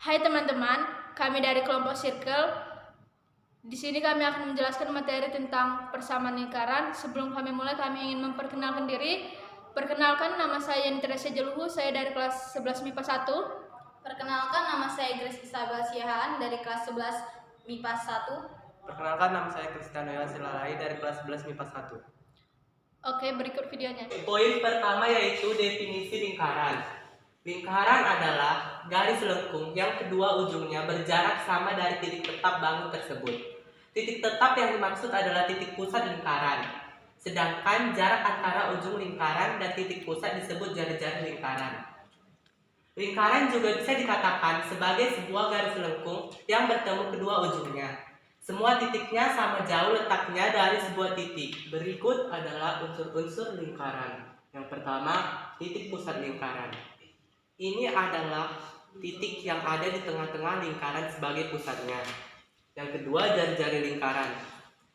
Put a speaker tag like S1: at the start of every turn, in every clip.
S1: Hai teman-teman, kami dari kelompok Circle. Di sini kami akan menjelaskan materi tentang persamaan lingkaran. Sebelum kami mulai, kami ingin memperkenalkan diri. Perkenalkan, nama saya Nitresya Jeluhu, saya dari kelas 11 MIPA 1.
S2: Perkenalkan, nama saya Grace Isabel Siahaan dari kelas 11 MIPA 1.
S3: Perkenalkan, nama saya Kristiano Silalai dari kelas 11 MIPA 1.
S1: Oke, berikut videonya.
S3: Poin pertama yaitu definisi lingkaran. Lingkaran adalah garis lengkung yang kedua ujungnya berjarak sama dari titik tetap bangun tersebut. Titik tetap yang dimaksud adalah titik pusat lingkaran. Sedangkan jarak antara ujung lingkaran dan titik pusat disebut jari-jari lingkaran. Lingkaran juga bisa dikatakan sebagai sebuah garis lengkung yang bertemu kedua ujungnya. Semua titiknya sama jauh letaknya dari sebuah titik. Berikut adalah unsur-unsur lingkaran. Yang pertama, titik pusat lingkaran. Ini adalah titik yang ada di tengah-tengah lingkaran sebagai pusatnya. Yang kedua, jari-jari lingkaran.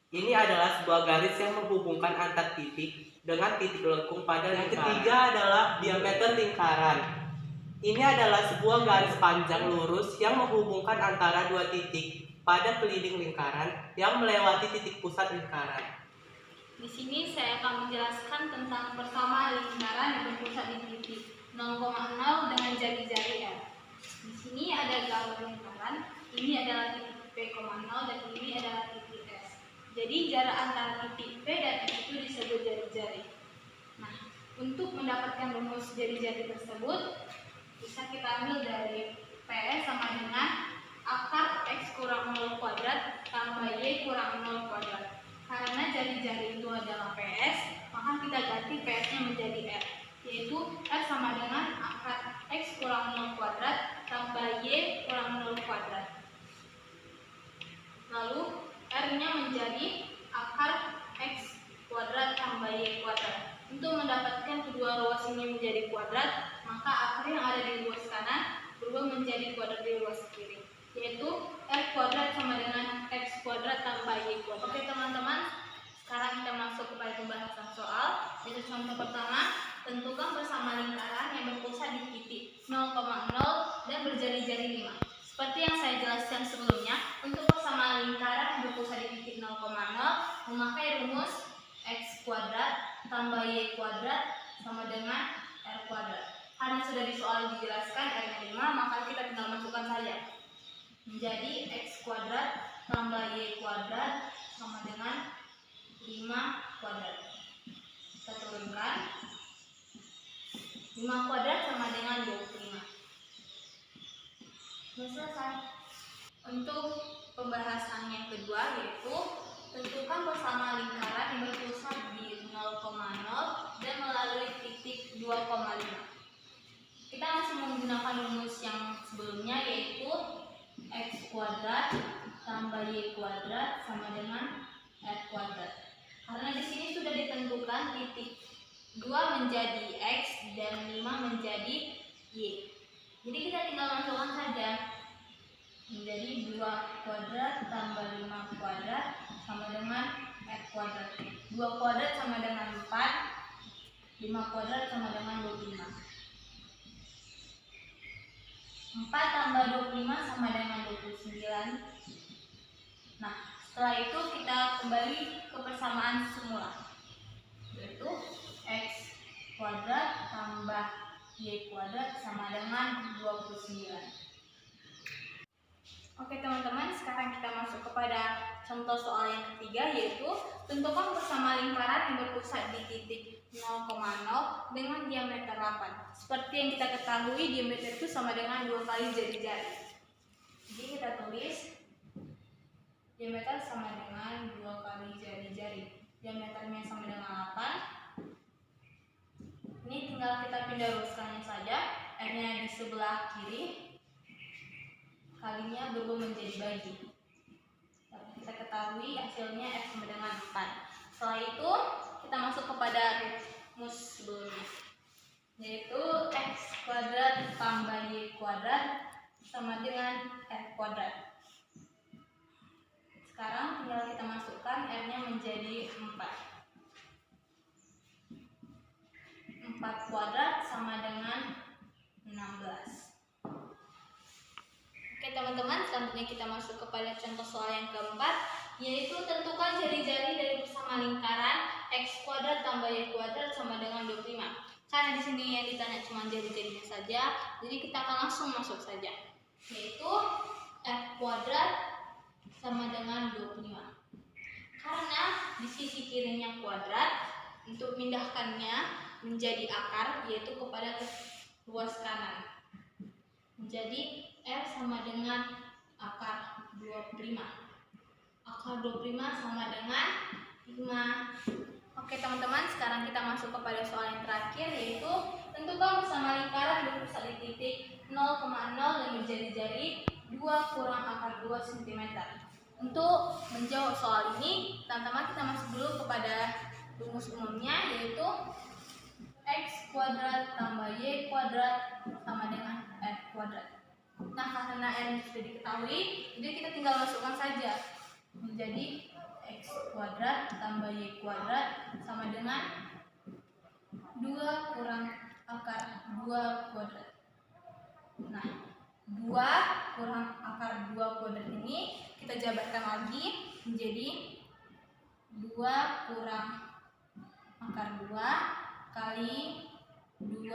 S3: Ini adalah sebuah garis yang menghubungkan antar titik dengan titik lengkung pada lingkaran. Yang ketiga adalah diameter lingkaran. Ini adalah sebuah garis panjang lurus yang menghubungkan antara dua titik pada keliling lingkaran yang melewati titik pusat lingkaran.
S2: Di sini saya akan menjelaskan tentang persamaan lingkaran yang berpusat di titik 0,0 dengan jari-jari R. Di sini ada gambar lingkaran, ini adalah titik P,0 dan ini adalah titik S. Jadi jarak antara titik P dan S itu disebut jari-jari. Nah, untuk mendapatkan rumus jari-jari tersebut, bisa kita ambil dari P sama dengan akar X kurang 0 kuadrat tambah Y kurang 0 kuadrat. Karena jari-jari itu adalah PS, maka kita ganti PS-nya menjadi R, yaitu R sama dengan akar X kurang 0 kuadrat tambah Y kurang 0 kuadrat. Lalu R-nya menjadi akar X kuadrat tambah Y kuadrat. Untuk mendapatkan kedua ruas ini menjadi kuadrat, maka akar yang ada di ruas kanan berubah menjadi kuadrat di ruas kiri, yaitu R kuadrat sama dengan X kuadrat tambah Y kuadrat. Oke teman-teman, sekarang kita masuk kepada pembahasan soal. Yaitu contoh pertama, tentukan persamaan lingkaran yang berpusat di titik 0,0 dan berjari-jari 5. Seperti yang saya jelaskan sebelumnya, untuk persamaan lingkaran yang berpusat di titik 0,0 memakai rumus X kuadrat tambah Y kuadrat sama dengan R kuadrat. Karena sudah di soal dijelaskan R-nya 5, maka kita tinggal masukkan saja. Menjadi X kuadrat tambah Y kuadrat sama dengan 5 kuadrat. Kita turunkan. 5 kuadrat sama dengan 25. Sudah selesai. Untuk pembahasan yang kedua yaitu tentukan persamaan lingkaran yang berpusat di 0,0 dan melalui titik 2,5. Kita masih menggunakan rumus yang sebelumnya yaitu X kuadrat tambah Y kuadrat sama dengan R kuadrat. Karena di sini sudah ditentukan titik 2 menjadi X dan 5 menjadi Y. Jadi kita tinggal masukkan saja. Menjadi 2 kuadrat tambah 5 kuadrat sama dengan R kuadrat. 2 kuadrat sama dengan 4, 5 kuadrat sama dengan 25. 4 tambah 25 sama dengan 29. Nah, setelah itu kita kembali ke persamaan semula, yaitu X kuadrat tambah Y kuadrat sama dengan 29. Oke teman-teman, sekarang kita masuk kepada contoh soal yang ketiga, yaitu tentukan persamaan lingkaran yang berpusat di titik 0,0 dengan diameter 8. Seperti yang kita ketahui, diameter itu sama dengan 2 kali jari-jari. Jadi kita tulis diameter sama dengan 2 kali jari-jari. Diameternya sama dengan 8. Ini tinggal kita pindah ruaskannya saja. R-nya di sebelah kiri, kalinya berubah menjadi bagi. Kita ketahui hasilnya X sama dengan 4. Setelah itu kita masuk kepada rumus sebelumnya, yaitu X kuadrat tambah Y kuadrat sama dengan R kuadrat. Sekarang tinggal kita masukkan R-nya menjadi 4. 4 kuadrat sama dengan 16. teman-teman, selanjutnya kita masuk kepada contoh soal yang keempat, yaitu tentukan jari-jari dari bersama lingkaran x kuadrat tambah y kuadrat sama dengan 25. Karena di sini yang ditanya cuma jari-jarinya saja, jadi kita akan langsung masuk saja, yaitu f kuadrat sama dengan 25. Karena di sisi kirinya kuadrat, untuk memindahkannya menjadi akar, yaitu kepada luas kanan. Jadi R sama dengan akar 25. Akar 25 sama dengan 5. Oke teman-teman, sekarang kita masuk kepada soal yang terakhir, yaitu tentukan bersama lingkaran berpusat di titik 0,0 dan berjari-jari 2 kurang akar 2 cm. Untuk menjawab soal ini, teman-teman kita masuk dulu kepada rumus umumnya, yaitu x kuadrat tambah y kuadrat sama dengan f kuadrat. Nah, karena r sudah diketahui, jadi kita tinggal masukkan saja menjadi x kuadrat tambah y kuadrat sama dengan 2 kurang akar 2 kuadrat. Nah, 2 kurang akar 2 kuadrat ini kita jabarkan lagi menjadi 2 kurang akar 2 kali 2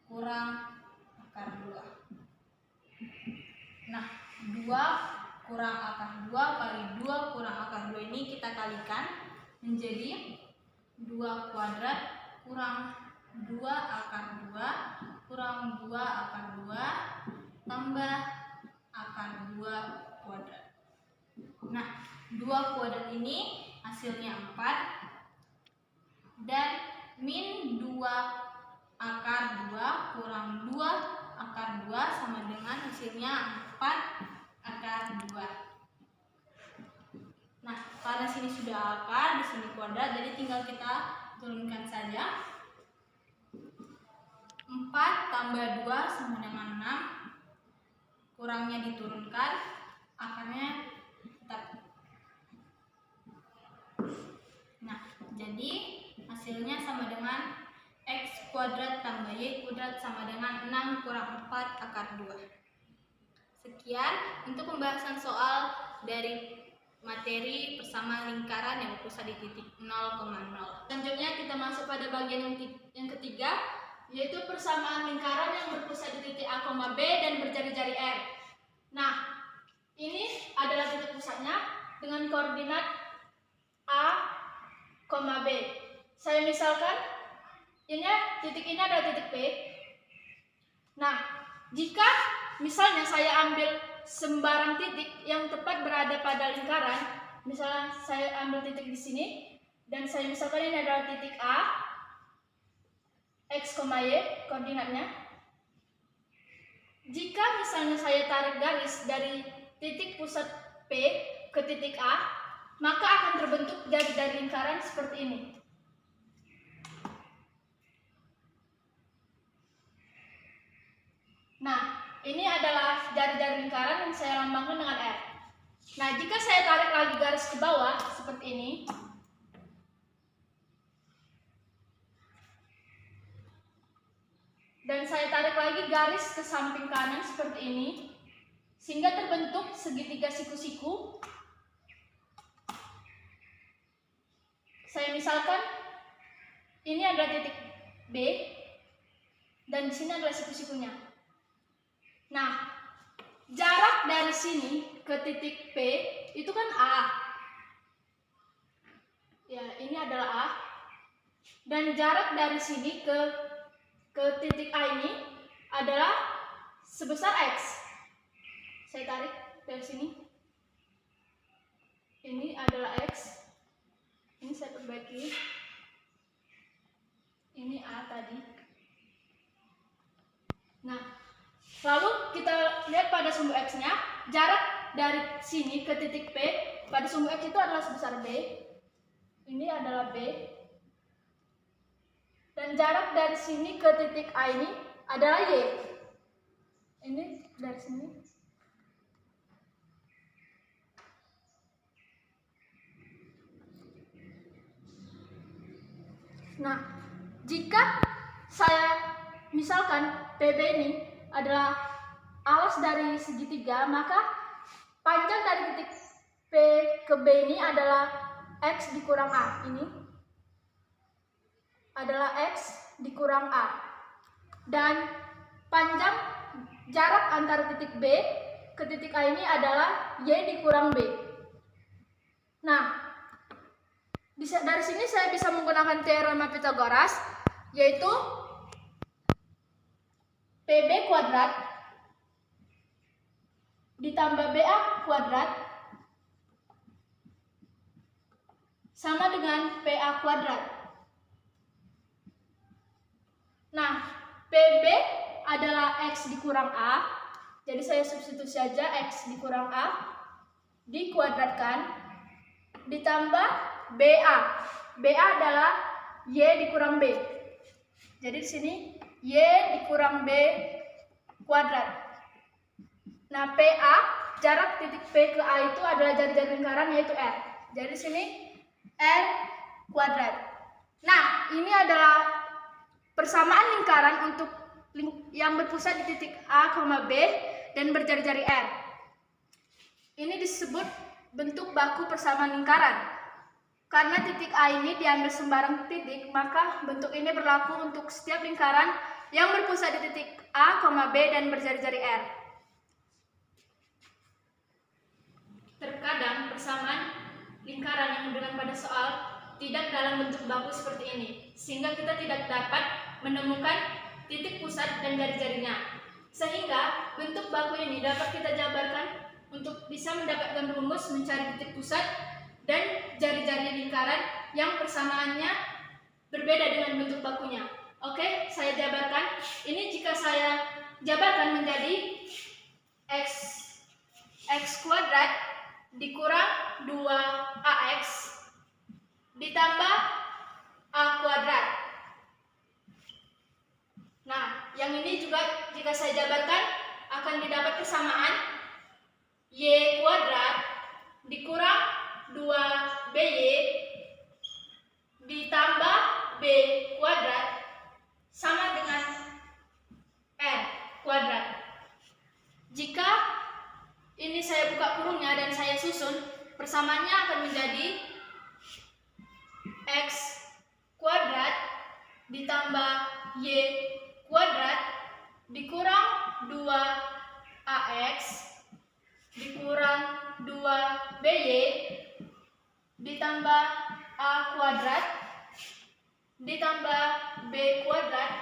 S2: kurang akar 2. Nah, 2 kurang akar 2 kali 2 kurang akar 2 ini kita kalikan menjadi 2 kuadrat kurang 2 akar 2 kurang 2 akar 2 tambah akar 2 kuadrat. Nah, 2 kuadrat ini hasilnya 4 dan min 2 akar 2 kurang 2 akar 2 sama dengan hasilnya 4 akar 2. Nah, karena sini sudah akar, di sini kuadrat, jadi tinggal kita turunkan saja. 4 tambah 2 sama dengan 6. Kurangnya diturunkan, akarnya tetap. Nah, jadi hasilnya sama dengan x kuadrat tambah y kuadrat sama dengan 6 kurang 4 akar 2. Sekian untuk pembahasan soal dari materi persamaan lingkaran yang berpusat di titik 0,0.
S1: Selanjutnya kita masuk pada bagian yang ketiga, yaitu persamaan lingkaran yang berpusat di titik A, B dan berjari-jari R. Nah, ini adalah titik pusatnya dengan koordinat A, B. Saya misalkan titik ini adalah titik P. Nah, jika misalnya saya ambil sembarang titik yang tepat berada pada lingkaran, misalnya saya ambil titik di sini dan saya misalkan ini adalah titik A, x, y koordinatnya. Jika misalnya saya tarik garis dari titik pusat P ke titik A, maka akan terbentuk jari-jari lingkaran seperti ini. Nah, ini adalah jari-jari lingkaran yang saya lambangkan dengan R. Nah, jika saya tarik lagi garis ke bawah seperti ini, dan saya tarik lagi garis ke samping kanan seperti ini, sehingga terbentuk segitiga siku-siku. Saya misalkan ini adalah titik B dan di sini adalah siku-sikunya. Nah, jarak dari sini ke titik P itu kan A. Ya, ini adalah A. Dan jarak dari sini ke titik A ini adalah sebesar X. Saya tarik dari sini. Ini adalah X. Ini saya perbaiki. Ini A tadi. Nah, lalu kita lihat pada sumbu X-nya, jarak dari sini ke titik P pada sumbu X itu adalah sebesar B. Ini adalah B. Dan jarak dari sini ke titik A ini adalah Y. Ini dari sini. Nah, jika saya misalkan PB ini adalah alas dari segitiga, maka panjang dari titik P ke B ini adalah X dikurang A. Ini adalah X dikurang A. Dan panjang jarak antara titik B ke titik A ini adalah Y dikurang B. Nah, dari sini saya bisa menggunakan teorema Pythagoras, yaitu PB kuadrat ditambah BA kuadrat sama dengan PA kuadrat. Nah, PB adalah X dikurang A, jadi saya substitusi saja X dikurang A dikuadratkan ditambah BA. BA adalah Y dikurang B. Jadi di sini Y dikurang B kuadrat. Nah, PA, jarak titik P ke A itu adalah jari-jari lingkaran, yaitu R. Jadi di sini R kuadrat. Nah, ini adalah persamaan lingkaran untuk yang berpusat di titik A, B dan berjari-jari R. Ini disebut bentuk baku persamaan lingkaran. Karena titik A ini diambil sembarang titik, maka bentuk ini berlaku untuk setiap lingkaran yang berpusat di titik A, B dan berjari-jari R. Terkadang persamaan lingkaran yang diberikan pada soal tidak dalam bentuk baku seperti ini, sehingga kita tidak dapat menemukan titik pusat dan jari-jarinya. Sehingga bentuk baku ini dapat kita jabarkan untuk bisa mendapatkan rumus mencari titik pusat dan jari-jari lingkaran yang persamaannya berbeda dengan bentuk bakunya. Oke, saya jabarkan. Ini jika saya jabarkan menjadi X kuadrat dikurang 2AX ditambah A kuadrat. Nah, yang ini juga jika saya jabarkan akan didapat persamaan Y kuadrat dikurang 2BY ditambah B kuadrat sama dengan R kuadrat. Jika ini saya buka kurungnya dan saya susun, persamaannya akan menjadi X kuadrat ditambah Y kuadrat dikurang 2AX dikurang 2BY ditambah A kuadrat ditambah B kuadrat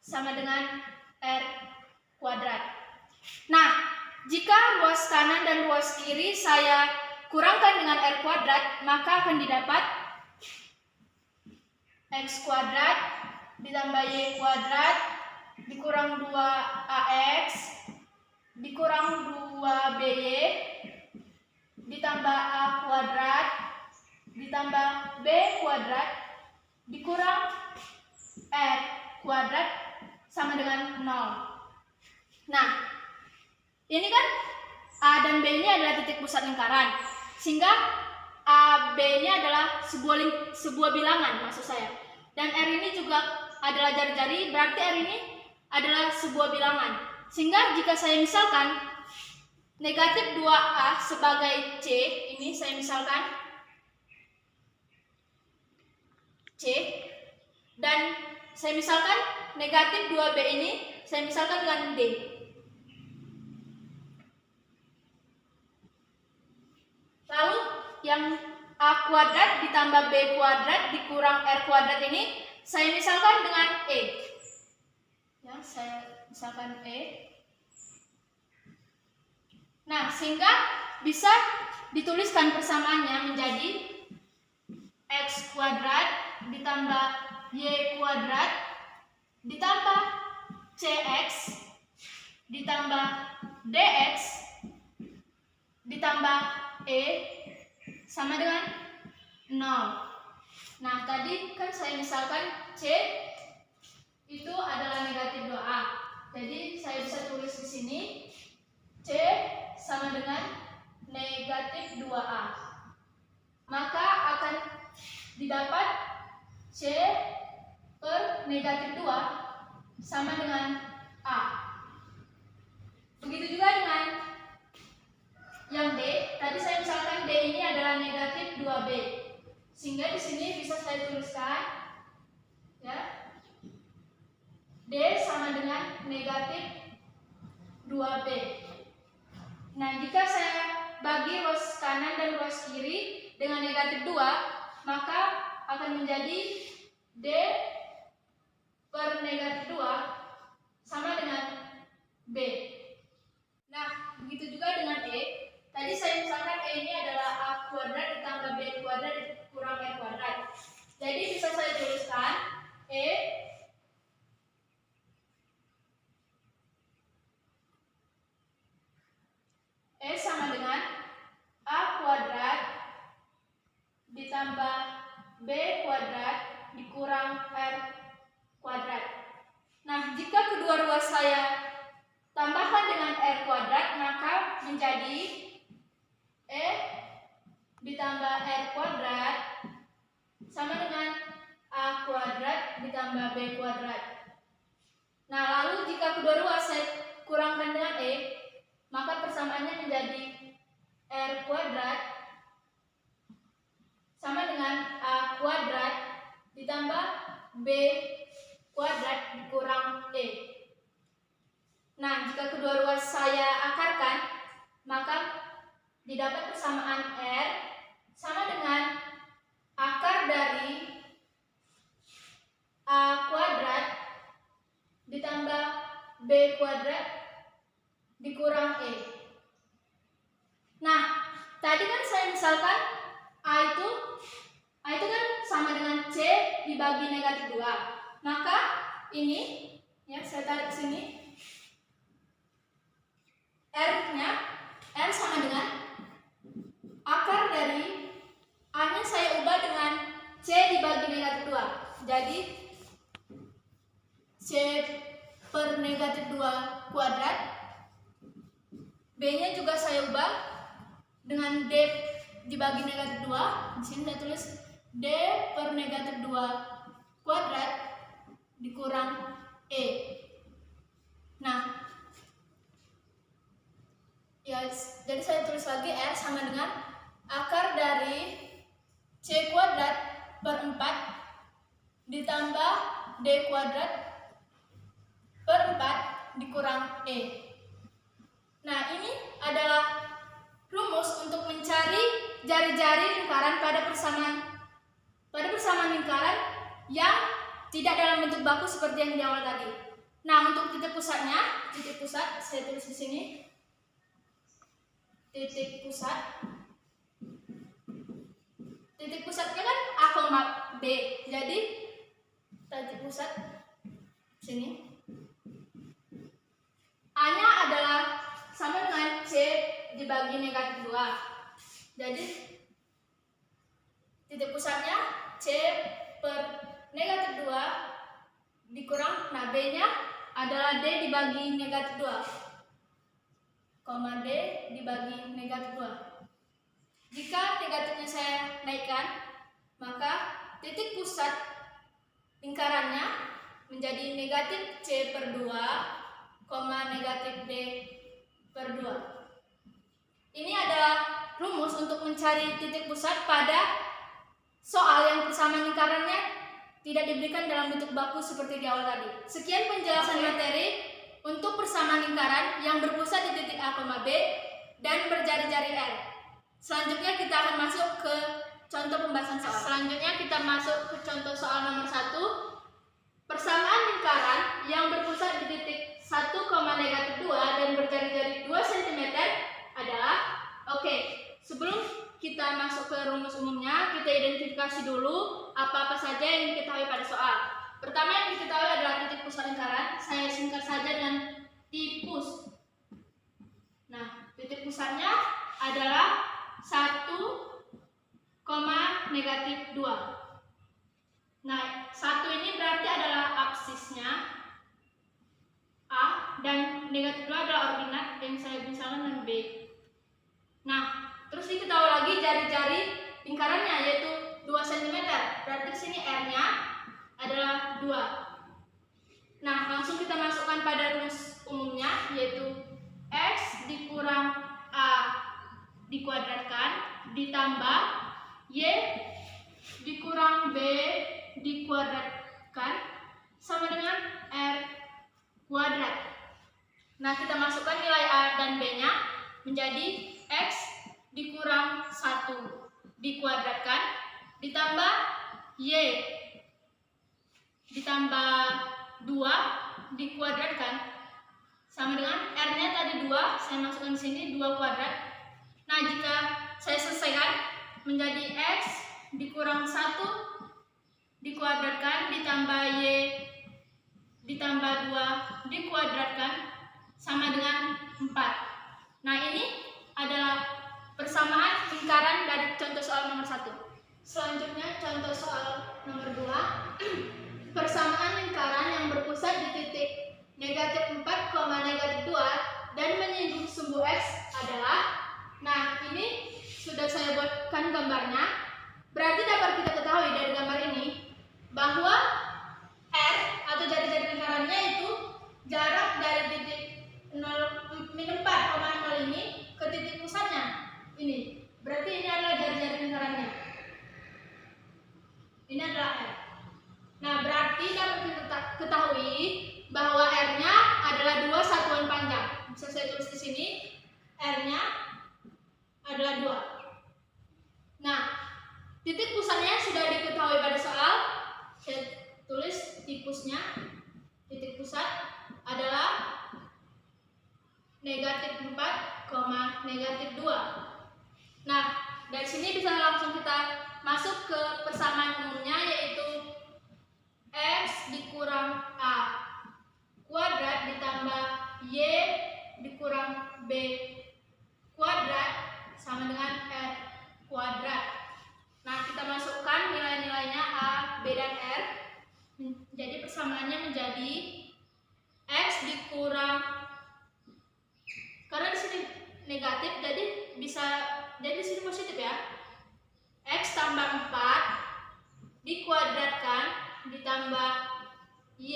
S1: sama dengan R kuadrat. Nah, jika ruas kanan dan ruas kiri saya kurangkan dengan R kuadrat, maka akan didapat X kuadrat ditambah Y kuadrat dikurang 2AX dikurang 2BY ditambah A kuadrat ditambah B kuadrat dikurang R kuadrat sama dengan 0. Nah, ini kan A dan B ini adalah titik pusat lingkaran, sehingga A, B ini adalah sebuah bilangan maksud saya. Dan R ini juga adalah jari-jari, berarti R ini adalah sebuah bilangan. Sehingga jika saya misalkan negatif 2A sebagai C, ini saya misalkan C, dan saya misalkan negatif 2B ini saya misalkan dengan D. Lalu yang A kuadrat ditambah B kuadrat dikurang R kuadrat ini saya misalkan dengan E. Ya, saya misalkan E. Nah, sehingga bisa dituliskan persamaannya menjadi X kuadrat ditambah Y kuadrat ditambah CX ditambah DX ditambah E sama dengan 0. Nah, tadi kan saya misalkan C itu adalah negatif 2A. Jadi saya bisa tulis di sini C sama dengan negatif 2A. Maka akan didapat C per negatif 2 sama dengan A. Begitu Sehingga di sini bisa saya tuliskan ya, D sama dengan negatif 2B. Nah, jika saya bagi ruas kanan dan ruas kiri dengan negatif 2, maka akan menjadi D per negatif 2 sama dengan B. Nah, begitu juga dengan E. Tadi saya misalkan E ini adalah A kuadrat ditambah B kuadrat kurang R kuadrat. Jadi bisa saya tuliskan E sama dengan A kuadrat ditambah B kuadrat dikurang R kuadrat. Nah, jika kedua ruas saya tambahkan dengan R kuadrat, maka menjadi E ditambah R kuadrat sama dengan A kuadrat ditambah B kuadrat. Nah, lalu jika kedua ruas saya kurangkan dengan E, maka persamaannya menjadi R kuadrat sama dengan A kuadrat ditambah B kuadrat dikurang E. Nah, jika kedua ruas saya akarkan, maka didapat persamaan R sama dengan akar dari A kuadrat ditambah B kuadrat dikurang E. Nah, tadi kan saya misalkan A itu kan sama dengan C dibagi negatif 2. Maka ini ya, saya tarik ke sini. R sama dengan akar dari A-nya saya ubah dengan C dibagi negatif 2. Jadi C per negatif 2 kuadrat. B-nya juga saya ubah dengan D dibagi negatif 2. Di sini saya tulis D per negatif 2 kuadrat dikurang E. Nah, ya, jadi saya tulis lagi R sama dengan akar dari C kuadrat per 4 ditambah D kuadrat per 4 dikurang E. Nah, ini adalah rumus untuk mencari jari-jari lingkaran pada persamaan lingkaran yang tidak dalam bentuk baku seperti yang di awal tadi. Nah, untuk titik pusat saya tulis di sini. Titik pusatnya kan A, B. Jadi titik pusat sini. A-nya adalah sama dengan C dibagi negatif 2. Jadi titik pusatnya C per negatif 2 dikurang, nah B-nya adalah D dibagi negatif 2, D dibagi negatif 2. Jika negatifnya saya naikkan, maka titik pusat lingkarannya menjadi negatif C per 2, negatif D per 2. Ini adalah rumus untuk mencari titik pusat pada soal yang persamaan lingkarannya tidak diberikan dalam bentuk baku seperti di awal tadi. Sekian penjelasan materi untuk persamaan lingkaran yang berpusat di titik A, B dan berjari-jari R. Selanjutnya kita akan masuk ke contoh pembahasan soal. Selanjutnya kita masuk ke contoh soal nomor 1. Persamaan lingkaran yang berpusat di titik 1, negatif 2 dan berjari-jari 2 cm adalah, sebelum kita masuk ke rumus umumnya, kita identifikasi dulu apa-apa saja yang diketahui pada soal. Pertama yang diketahui adalah titik pusat lingkaran. Saya singkat saja dengan tipus. Nah, titik pusatnya adalah 1, negatif 2. Nah, 1 ini berarti adalah absisnya A dan negatif 2 adalah ordinat yang saya misalkan dengan B. Nah, terus diketahui lagi jari-jari lingkarannya yaitu 2 cm. Berarti di sini R-nya adalah 2. Nah, langsung kita masukkan pada rumus umumnya yaitu X dikurang A dikuadratkan ditambah Y dikurang B dikuadratkan sama dengan R kuadrat. Nah, kita masukkan nilai A dan B-nya menjadi X dikurang 1 dikuadratkan ditambah Y ditambah 2 dikuadratkan sama dengan R-nya tadi 2, saya masukkan di sini 2 kuadrat. Nah, jika saya selesaikan menjadi X dikurang 1 dikuadratkan ditambah Y ditambah 2 dikuadratkan sama dengan 4. Nah, ini adalah persamaan lingkaran dari contoh soal nomor 1. Selanjutnya contoh soal nomor 2. Persamaan lingkaran yang berpusat di titik negatif 4, negatif 2 dan menyinggung sumbu X adalah, nah ini sudah saya buatkan gambarnya. Berarti dapat kita ketahui dari gambar ini bahwa R atau jari-jari lingkarannya itu jarak dari titik 4,0 ini ke titik pusatnya ini. Berarti ini adalah jari-jari lingkarannya. Ini adalah R. Nah, berarti dapat kita ketahui bahwa R-nya adalah 2 satuan panjang. Bisa saya tulis di sini, R-nya adalah 2. Nah, titik pusatnya sudah diketahui pada soal. Saya tulis tipusnya. Titik pusat adalah negatif 4, negatif 2. Nah, dari sini bisa langsung kita masuk ke persamaan umumnya, yaitu X dikurang A kuadrat ditambah Y dikurang B kuadrat sama dengan R kuadrat. Nah, kita masukkan nilai-nilainya A, B, dan R. Jadi persamaannya menjadi X dikurang, karena di sini negatif jadi bisa jadi di sini positif ya. X tambah 4 dikuadratkan ditambah Y,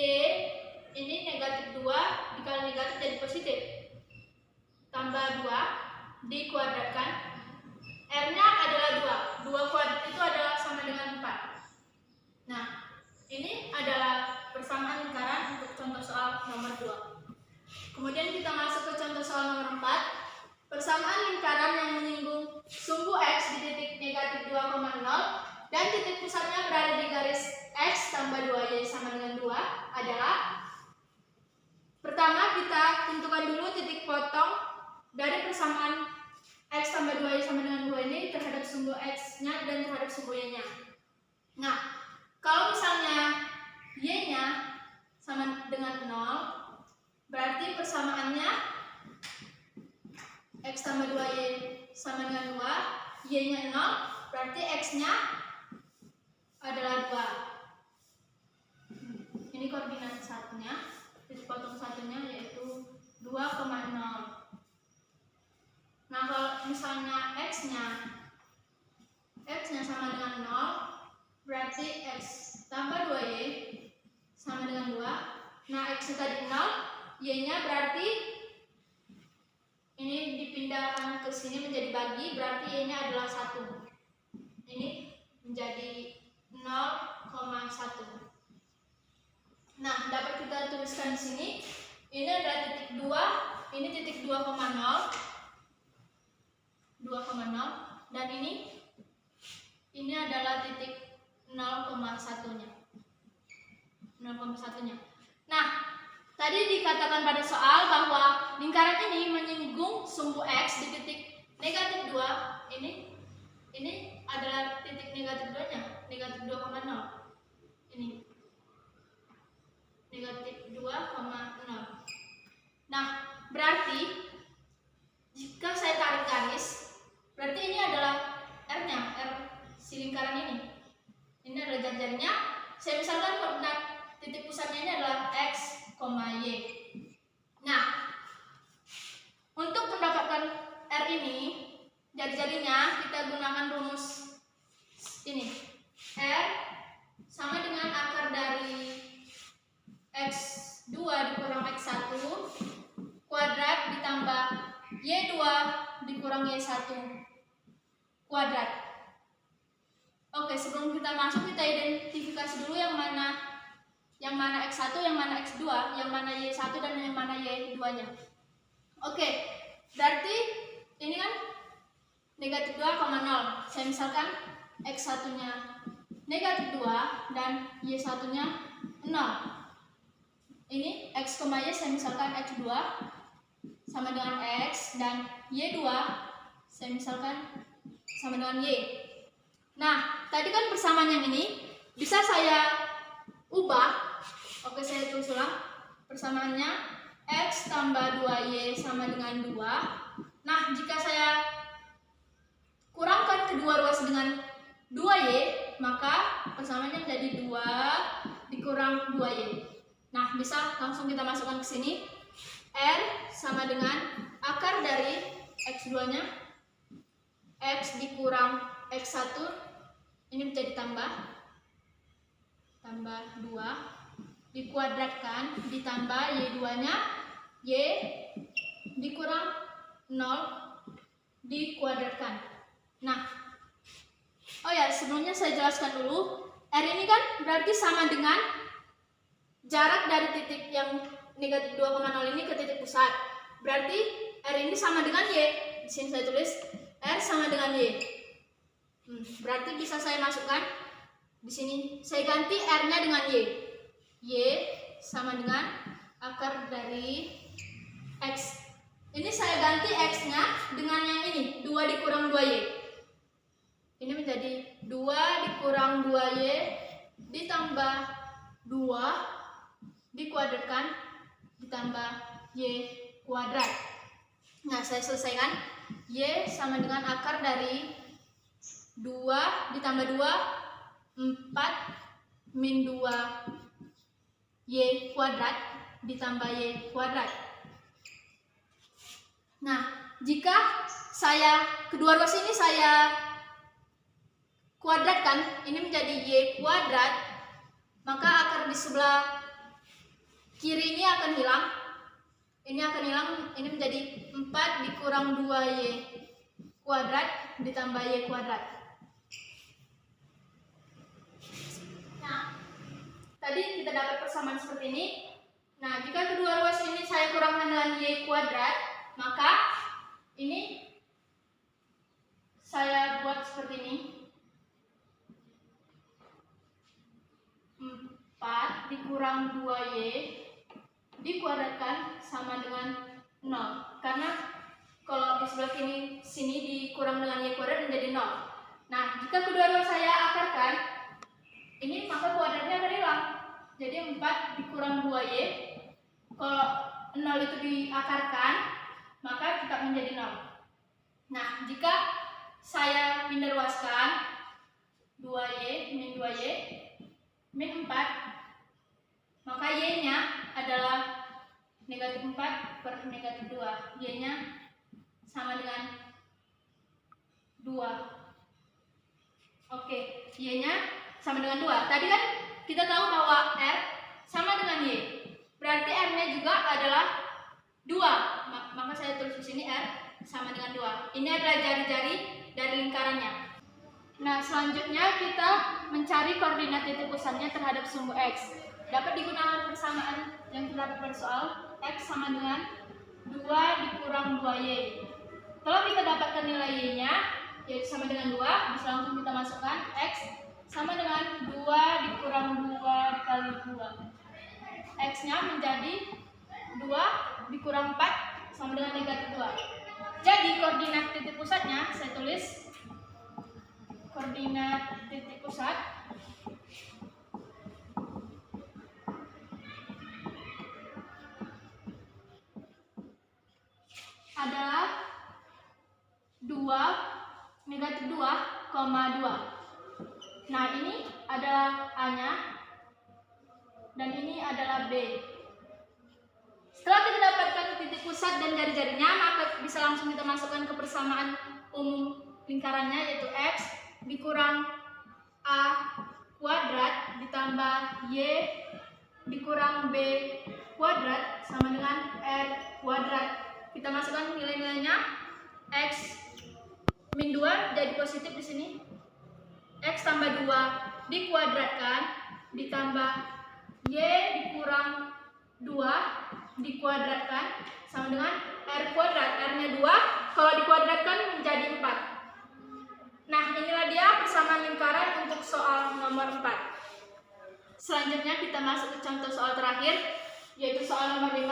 S1: ini negatif 2 dikali negatif jadi positif, tambah 2 dikuadratkan, R-nya adalah 2 kuadrat itu adalah sama dengan 4. Nah, ini adalah persamaan lingkaran untuk contoh soal nomor 2. Kemudian kita masuk ke contoh soal nomor 4. Persamaan lingkaran yang menyinggung sumbu X di titik negatif 2,0 dan titik pusatnya berada di garis X tambah 2Y sama dengan 2 adalah, pertama kita tentukan dulu titik potong dari persamaan X tambah 2Y sama dengan 2 ini terhadap sumbu X-nya dan terhadap sumbu Y-nya. Nah, kalau misalnya Y-nya sama dengan 0, berarti persamaannya X tambah 2Y sama dengan 2, Y-nya 0, berarti X-nya adalah 2. Ini koordinat satunya, titik potong satunya yaitu 2,0. Nah, kalau misalnya X-nya sama dengan 0, berarti X tambah 2Y sama dengan 2. Nah, X-nya tadi 0, Y-nya berarti ini dipindahkan ke sini menjadi bagi, berarti Y-nya adalah 1. Ini menjadi 0,1. Nah, dapat kita tuliskan di sini. Ini adalah titik 2, ini titik 2,0, dan ini adalah titik 0,1-nya. Nah, tadi dikatakan pada soal bahwa lingkaran ini menyinggung sumbu X di titik negatif 2. Ini adalah titik negatif 2-nya, negatif 2,0. Ini negatif 2,0. Nah, berarti jika saya tarik garis, berarti ini adalah R-nya, R si lingkaran ini. Ini adalah jari-jarinya. Saya misalkan koordinat titik pusatnya ini adalah X, Y. Nah, untuk mendapatkan R ini, jari-jarinya kita gunakan rumus ini. R sama dengan akar dari X2 dikurang X1 kuadrat ditambah Y2 dikurang Y1 kuadrat. Oke, sebelum kita masuk kita identifikasi dulu yang mana X1, yang mana X2, yang mana Y1 dan yang mana Y2-nya. Oke, berarti ini kan negatif 2,0. Saya misalkan X1-nya negatif 2 dan Y1-nya 0. Ini X, Y saya misalkan X2 sama dengan X dan Y2 saya misalkan sama dengan Y. Nah, tadi kan persamaan yang ini bisa saya ubah. Oke, saya tulis ulang. Persamaannya X tambah 2Y sama dengan 2. Nah, jika saya kurangkan kedua ruas dengan 2Y, maka persamaannya menjadi 2 dikurang 2Y. Nah, bisa langsung kita masukkan ke sini. R sama dengan akar dari X2-nya X dikurang X1, ini menjadi tambah 2 dikuadratkan ditambah Y2-nya Y dikurang 0 dikuadratkan. Nah, oh ya, sebelumnya saya jelaskan dulu. R ini kan berarti sama dengan jarak dari titik yang negatif 2,0 ini ke titik pusat. Berarti R ini sama dengan Y. Di sini saya tulis R sama dengan Y. Berarti bisa saya masukkan di sini. Saya ganti R-nya dengan Y. Y sama dengan akar dari X. Ini saya ganti X-nya dengan yang ini, 2 dikurang 2Y. Ini menjadi 2 dikurang 2Y ditambah 2 dikuadratkan ditambah Y kuadrat. Nah, saya selesaikan. Y sama dengan akar dari 2 ditambah 2, 4 min 2 Y kuadrat ditambah Y kuadrat. Nah, jika saya kedua ruas ini saya kuadratkan, ini menjadi Y kuadrat, maka akar di sebelah kiri ini akan hilang. Ini akan hilang, ini menjadi 4 dikurang 2Y kuadrat ditambah Y kuadrat. Nah, tadi kita dapat persamaan seperti ini. Nah, jika kedua ruas ini saya kurangkan dengan Y kuadrat, maka ini saya buat seperti ini. 4 dikurang 2Y dikuadratkan sama dengan 0. Karena kalau di sebelah sini dikurang dengan Y kuadrat menjadi 0. Nah, jika kedua ruas saya akarkan, ini maka kuadratnya akan hilang. Jadi 4 dikurang 2Y, kalau 0 itu diakarkan, maka tetap menjadi 0. Nah, jika saya pindah ruaskan 2Y min 2Y min 4, maka Y-nya adalah negatif 4 per negatif 2. Y-nya sama dengan 2. Oke, Y-nya sama dengan 2. Tadi kan kita tahu bahwa R sama dengan Y. Berarti R-nya juga adalah 2. Maka saya tulis di sini R sama dengan 2. Ini adalah jari-jari dari lingkarannya. Nah, selanjutnya kita mencari koordinat titik pusatnya terhadap sumbu X. Dapat digunakan persamaan yang terdapat pada soal. X sama dengan 2 dikurang 2Y. Kalau kita dapatkan nilai Y-nya, yaitu sama dengan 2, bisa langsung kita masukkan. X sama dengan 2 dikurang 2 kali 2. X-nya menjadi 2 dikurang 4 sama dengan negatif 2. Jadi koordinat titik pusatnya saya tulis koordinat titik pusat adalah 2 negatif 2,2. Nah, ini adalah A-nya dan ini adalah B. Setelah kita dapatkan titik pusat dan jari-jarinya, maka bisa langsung kita masukkan ke persamaan umum lingkarannya, yaitu X dikurang A kuadrat ditambah Y dikurang B kuadrat sama dengan R kuadrat. Kita masukkan nilai-nilainya. X min 2 jadi positif di sini. X tambah 2 dikuadratkan ditambah Y dikurang 2 dikuadratkan sama dengan R kuadrat. R-nya 2, kalau dikuadratkan menjadi 4. Nah, inilah dia persamaan lingkaran untuk soal nomor 4. Selanjutnya kita masuk ke contoh soal terakhir, yaitu soal nomor 5.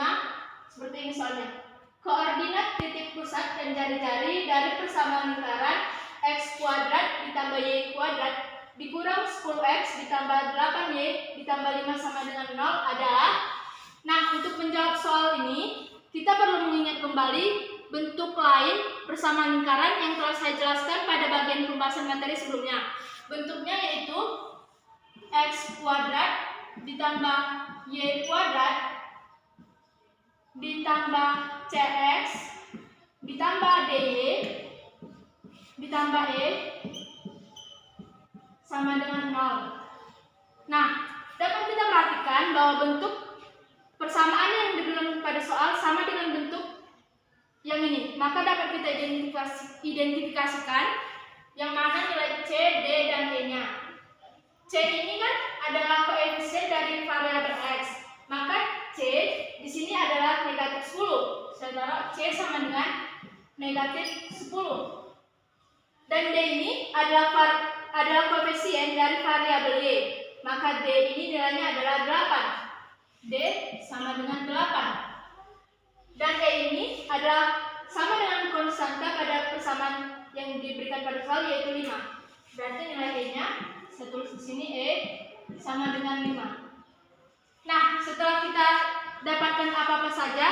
S1: Seperti ini soalnya. Koordinat titik pusat dan jari-jari dari persamaan lingkaran X kuadrat ditambah Y kuadrat dikurang 10X ditambah 8Y ditambah 5 sama dengan 0 adalah. Nah, untuk menjawab soal ini, kita perlu mengingat kembali bentuk lain persamaan lingkaran yang telah saya jelaskan pada bagian pembahasan materi sebelumnya. Bentuknya yaitu X kuadrat ditambah Y kuadrat ditambah CX ditambah DY ditambah E sama dengan 0. Nah, dapat kita perhatikan bahwa bentuk persamaan yang dibilang pada soal sama dengan bentuk yang ini. Maka dapat kita identifikasikan yang mana nilai C, D, dan E-nya. C ini kan adalah koefisien dari variabel X. Maka C di sini adalah negatif 10. Saya taruh C sama dengan negatif 10. Dan D ini adalah koefisien dari variabel Y. Maka D ini nilainya adalah 8. D sama dengan 8. Dan E ini adalah sama dengan konstanta pada persamaan yang diberikan pada soal, yaitu 5. Berarti nilai E-nya, saya tulis di sini E sama dengan 5. Nah, setelah kita dapatkan apa-apa saja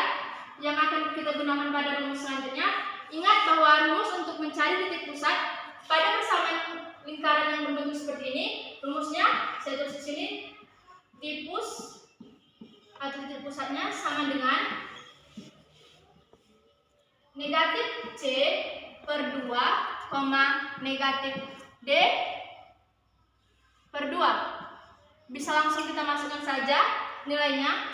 S1: yang akan kita gunakan pada rumus selanjutnya, ingat bahwa rumus untuk mencari titik pusat pada persamaan lingkaran yang berbentuk seperti ini, rumusnya saya tulis di sini, tipus atau titik pusatnya sama dengan negatif C per 2, negatif D per 2. Bisa langsung kita masukkan saja nilainya.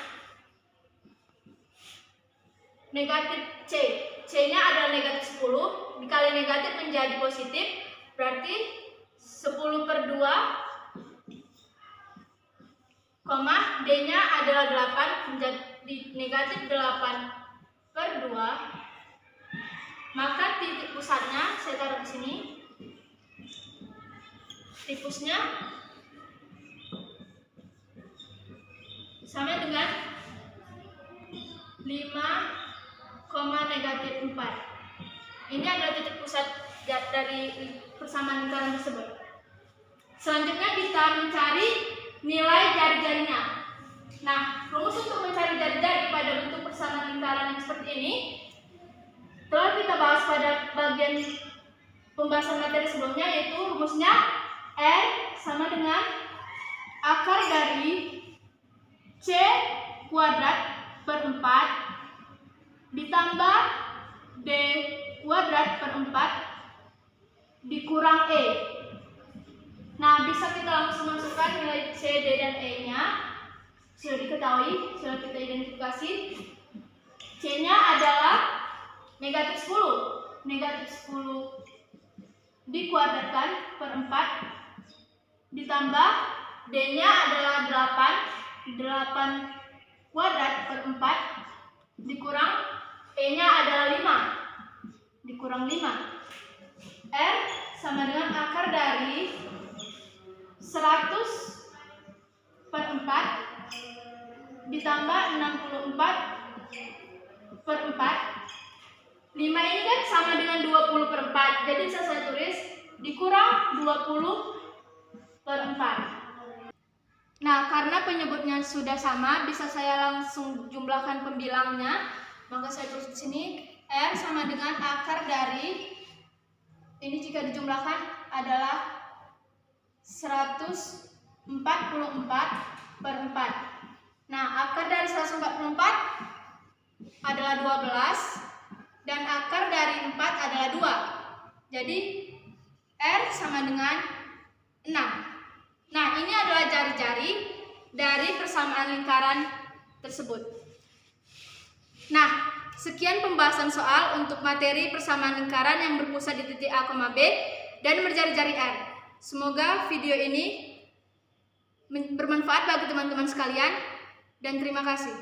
S1: Negatif C, C-nya adalah negatif 10, dikali negatif menjadi positif, berarti 10 per 2, D-nya adalah 8, menjadi negatif 8 per 2. Maka titik pusatnya saya taruh di sini. Tipusnya sama dengan 5, negatif 4. Ini adalah titik pusat dari persamaan lingkaran tersebut. Selanjutnya kita mencari nilai jari-jarinya. Nah, rumus untuk mencari jari-jari pada bentuk persamaan lingkaran yang seperti ini telah kita bahas pada bagian pembahasan materi sebelumnya, yaitu rumusnya R sama dengan akar dari C kuadrat per 4 ditambah D kuadrat per 4 dikurang E. Nah, bisa kita langsung masukkan nilai C, D, dan E-nya. Sudah diketahui, sudah kita identifikasi. C-nya adalah negatif 10. Negatif 10 dikuadratkan per 4 ditambah D-nya adalah 8 kuadrat per 4 dikurang E-nya adalah 5 dikurang 5. R sama dengan akar dari 100 per 4 ditambah 64 per 4. 5 ini kan sama dengan 20 per 4, jadi bisa saya tulis dikurang 20 per 4. Nah, karena penyebutnya sudah sama, bisa saya langsung jumlahkan pembilangnya. Maka saya tulis di sini R sama dengan akar dari, ini jika dijumlahkan adalah 144 per 4. Nah, akar dari 144 adalah 12 dan akar dari 4 adalah 2. Jadi R sama dengan 6. Nah, ini adalah jari-jari dari persamaan lingkaran tersebut. Nah, sekian pembahasan soal untuk materi persamaan lingkaran yang berpusat di titik A, B dan berjari-jari R. Semoga video ini bermanfaat bagi teman-teman sekalian dan terima kasih.